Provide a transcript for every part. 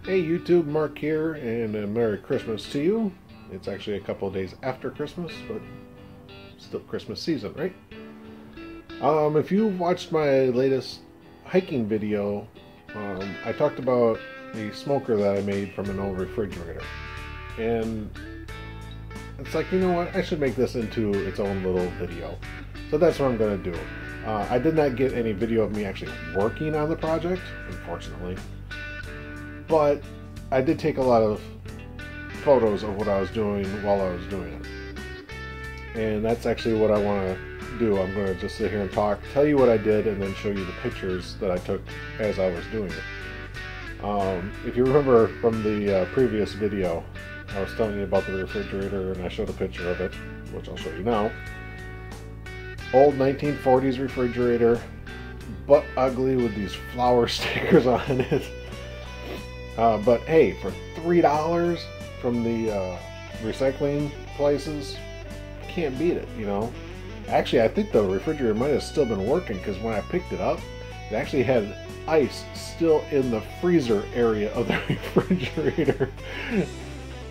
Hey YouTube, Mark here, and a Merry Christmas to you. It's actually a couple of days after Christmas, but still Christmas season, right? If you watched my latest hiking video, I talked about a smoker that I made from an old refrigerator. And it's like, you know what, I should make this into its own little video. So that's what I'm going to do. I did not get any video of me actually working on the project, unfortunately. But I did take a lot of photos of what I was doing while I was doing it. And that's actually what I want to do. I'm going to just sit here and talk, tell you what I did, and then show you the pictures that I took as I was doing it. If you remember from the previous video, I was telling you about the refrigerator and I showed a picture of it, which I'll show you now. Old 1940s refrigerator, but ugly with these flower stickers on it. But hey, for $3 from the recycling places, can't beat it, you know. Actually, I think the refrigerator might have still been working, because when I picked it up, it actually had ice still in the freezer area of the refrigerator.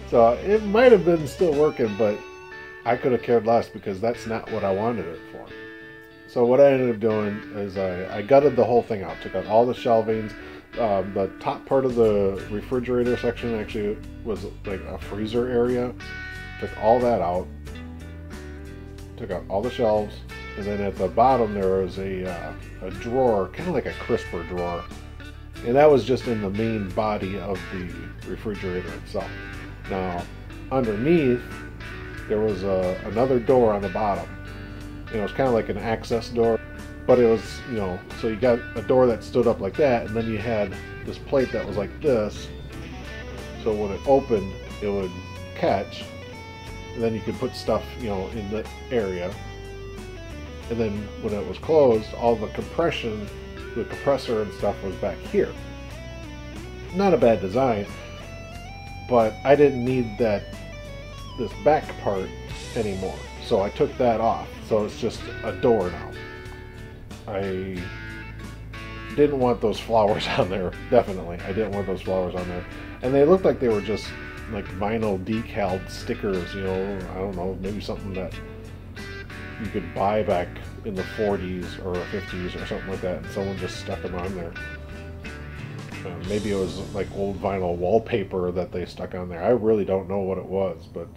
So it might have been still working, but I could have cared less because that's not what I wanted it for. So what I ended up doing is I gutted the whole thing out, took out all the shelvings. The top part of the refrigerator section actually was like a freezer area. Took all that out. Took out all the shelves. And then at the bottom there was a drawer, kind of like a crisper drawer. And that was just in the main body of the refrigerator itself. Now, underneath, there was another door on the bottom. And it was kind of like an access door. But it was, you know, so you got a door that stood up like that, and then you had this plate that was like this. So when it opened, it would catch, and then you could put stuff, you know, in the area. And then when it was closed, all the compression, the compressor and stuff was back here. Not a bad design, but I didn't need this back part anymore. So I took that off. So it's just a door now. I didn't want those flowers on there, definitely. I didn't want those flowers on there. And they looked like they were just like vinyl decaled stickers, you know, I don't know, maybe something that you could buy back in the 40s or 50s or something like that, and someone just stuck them on there. Maybe it was like old vinyl wallpaper that they stuck on there. I really don't know what it was, but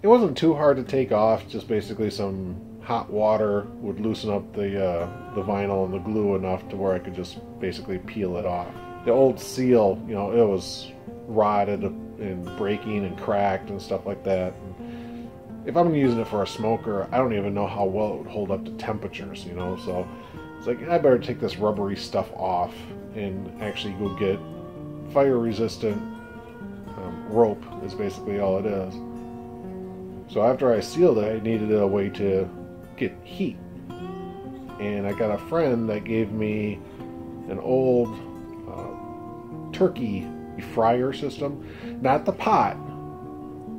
it wasn't too hard to take off, just basically some hot water would loosen up the vinyl and the glue enough to where I could just basically peel it off. The old seal, you know, it was rotted and breaking and cracked and stuff like that. And if I'm using it for a smoker, I don't even know how well it would hold up to temperatures, you know, so it's like, I better take this rubbery stuff off and actually go get fire resistant rope is basically all it is. So after I sealed it, I needed a way to get heat, and I got a friend that gave me an old turkey fryer system, not the pot,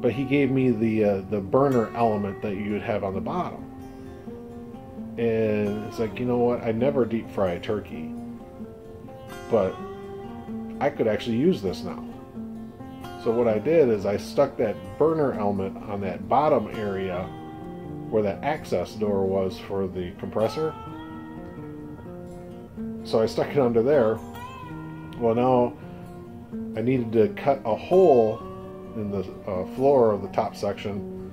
but he gave me the burner element that you would have on the bottom. And it's like, you know what, I never deep fry a turkey, but I could actually use this now. So what I did is I stuck that burner element on that bottom area where that access door was for the compressor. So I stuck it under there. Well, now I needed to cut a hole in the floor of the top section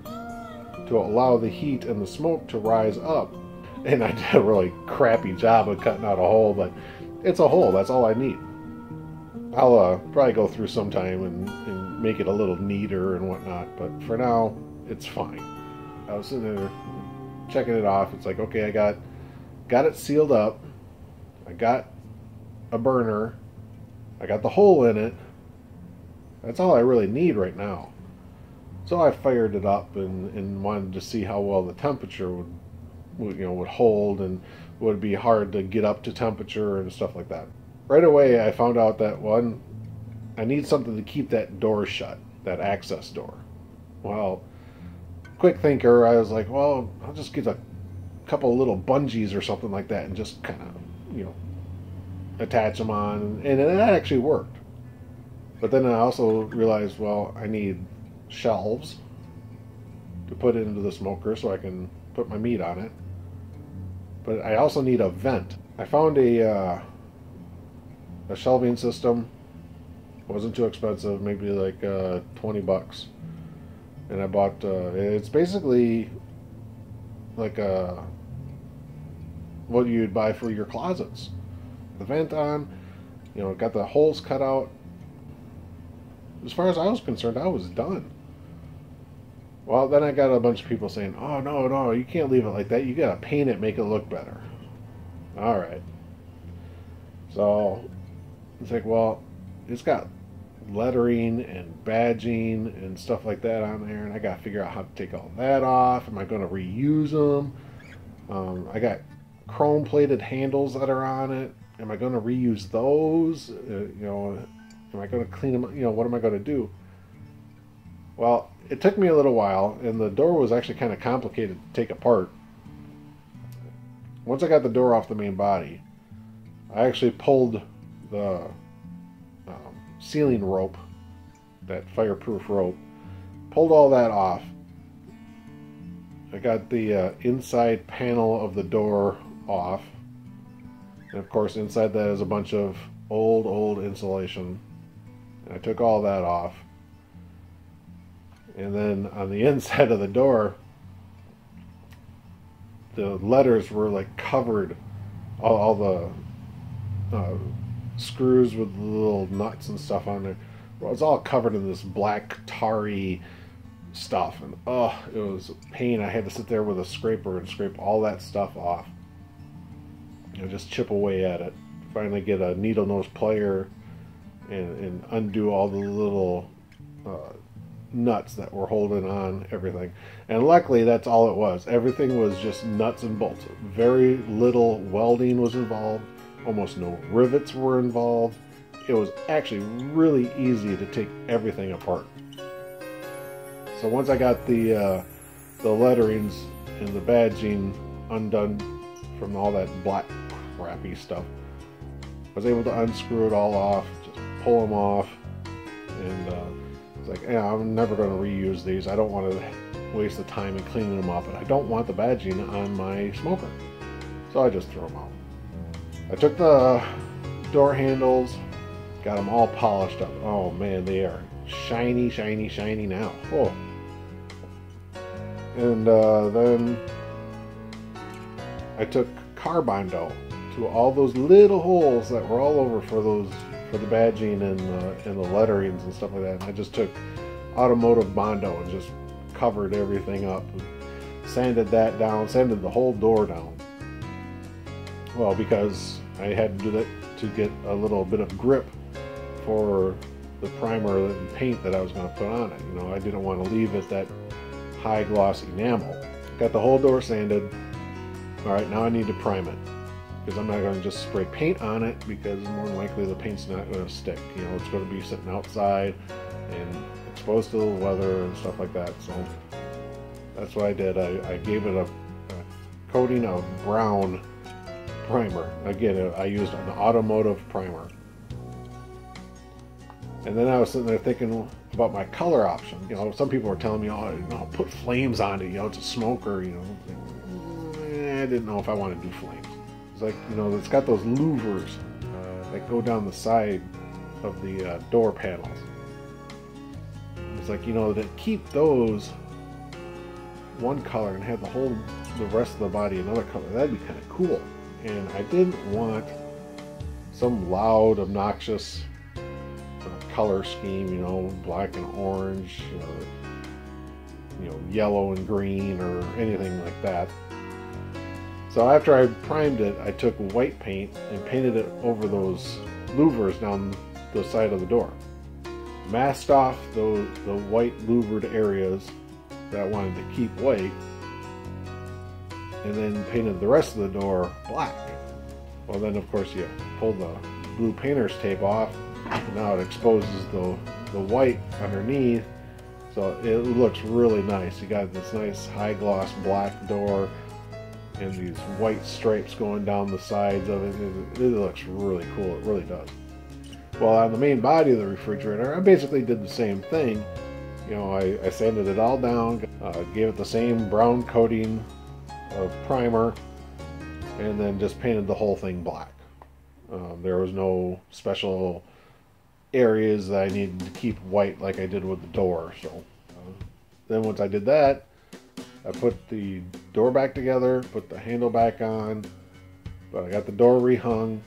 to allow the heat and the smoke to rise up. And I did a really crappy job of cutting out a hole, but it's a hole, that's all I need. I'll probably go through sometime and make it a little neater and whatnot, but for now, it's fine. I was sitting there checking it off. It's like, okay, I got it sealed up. I got a burner. I got the hole in it. That's all I really need right now. So I fired it up and wanted to see how well the temperature would hold, and would be hard to get up to temperature and stuff like that. Right away, I found out that I need something to keep that door shut, that access door. Well, quick thinker, I was like, well, I'll just get a couple of little bungees or something like that and just kind of, you know, attach them on, and it actually worked. But then I also realized, well, I need shelves to put into the smoker so I can put my meat on it. But I also need a vent. I found a shelving system. It wasn't too expensive, maybe like 20 bucks. And I bought, it's basically like what you'd buy for your closets. The vent on, got the holes cut out. As far as I was concerned, I was done. Well, then I got a bunch of people saying, oh, no, you can't leave it like that. You got to paint it, make it look better. All right. So it's like, well, it's got lettering and badging and stuff like that on there, and I got to figure out how to take all that off. Am I going to reuse them? I got chrome-plated handles that are on it. Am I going to reuse those? Am I going to clean them? What am I going to do? Well, it took me a little while, and the door was actually kind of complicated to take apart. Once I got the door off the main body, I actually pulled the ceiling rope, that fireproof rope, pulled all that off. I got the inside panel of the door off, and of course inside that is a bunch of old insulation. And I took all that off. And then on the inside of the door, the letters were like covered, all the screws with the little nuts and stuff on there. Well, it was all covered in this black tarry stuff, and it was a pain. I had to sit there with a scraper and scrape all that stuff off. Just chip away at it. Finally get a needle nose plier and undo all the little nuts that were holding on everything. And luckily that's all it was. Everything was just nuts and bolts. Very little welding was involved. Almost no rivets were involved. It was actually really easy to take everything apart. So once I got the letterings and the badging undone from all that black crappy stuff, I was able to unscrew it all off, just pull them off, and it's like, yeah, I'm never going to reuse these. I don't want to waste the time in cleaning them up, and I don't want the badging on my smoker. So I just threw them out. I took the door handles, got them all polished up. Oh man, they are shiny now. Oh. And then I took Carbondo to all those little holes that were all over for the badging and the letterings and stuff like that. And I just took automotive Bondo and just covered everything up, and sanded that down, sanded the whole door down. Well, because I had to do that to get a little bit of grip for the primer and paint that I was going to put on it. I didn't want to leave it that high gloss enamel. Got the whole door sanded. All right, now I need to prime it, because I'm not going to just spray paint on it, because more than likely the paint's not going to stick. It's going to be sitting outside and exposed to the weather and stuff like that. So that's what I did. I gave it a coating of brown primer. Again, I used an automotive primer. And then I was sitting there thinking about my color option. Some people were telling me, oh, put flames on it. It's a smoker. I didn't know if I wanted to do flames. It's like, it's got those louvers that go down the side of the door panels. It's like, to keep those one color and have the rest of the body another color, that'd be kind of cool. And I didn't want some loud, obnoxious color scheme, black and orange, or, yellow and green, or anything like that. So after I primed it, I took white paint and painted it over those louvers down the side of the door. Masked off the white louvered areas that I wanted to keep white, and then painted the rest of the door black. Well, then of course you pull the blue painter's tape off, and now it exposes the white underneath, so it looks really nice. You got this nice high gloss black door and these white stripes going down the sides of it. It looks really cool. It really does. Well, on the main body of the refrigerator, I basically did the same thing. You know, I sanded it all down, gave it the same brown coating of primer, and then just painted the whole thing black. There was no special areas that I needed to keep white like I did with the door. So then once I did that, I put the door back together, put the handle back on, but I got the door rehung,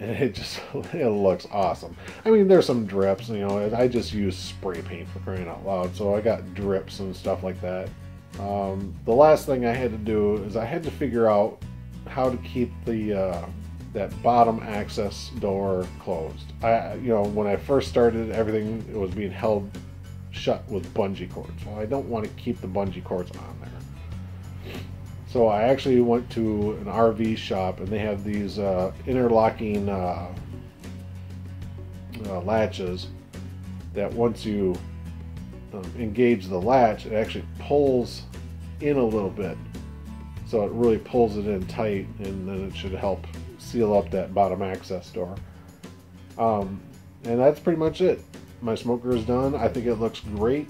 and it looks awesome. I mean, there's some drips, you know, I just use spray paint for crying out loud, so I got drips and stuff like that. The last thing I had to do is I had to figure out how to keep the that bottom access door closed. You know, when I first started, everything was being held shut with bungee cords. Well, I don't want to keep the bungee cords on there. So I actually went to an RV shop, and they have these interlocking latches that once you engage the latch, it actually pulls in a little bit. So it really pulls it in tight, and then it should help seal up that bottom access door. And that's pretty much it. My smoker is done. I think it looks great.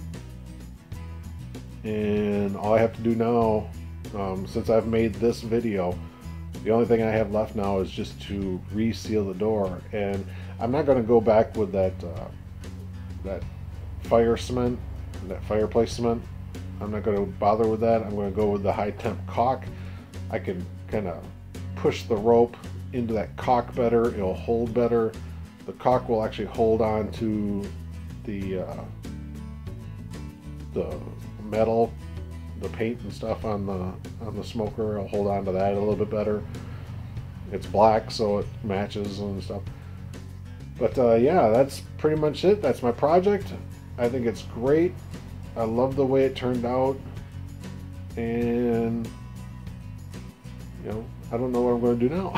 And all I have to do now, since I've made this video, the only thing I have left now is just to reseal the door. And I'm not going to go back with that fire cement, that fireplace cement. I'm not going to bother with that. I'm going to go with the high temp caulk. I can kind of push the rope into that caulk better. It'll hold better. The caulk will actually hold on to the metal, the paint and stuff on the smoker. I'll hold on to that a little bit better. It's black, so it matches and stuff. But yeah, that's pretty much it. That's my project. I think it's great. I love the way it turned out, and you know, I don't know what I'm going to do now.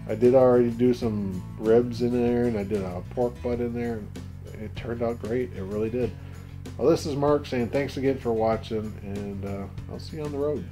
I did already do some ribs in there, and I did a pork butt in there, and it turned out great. It really did. Well, this is Mark saying thanks again for watching, and I'll see you on the road.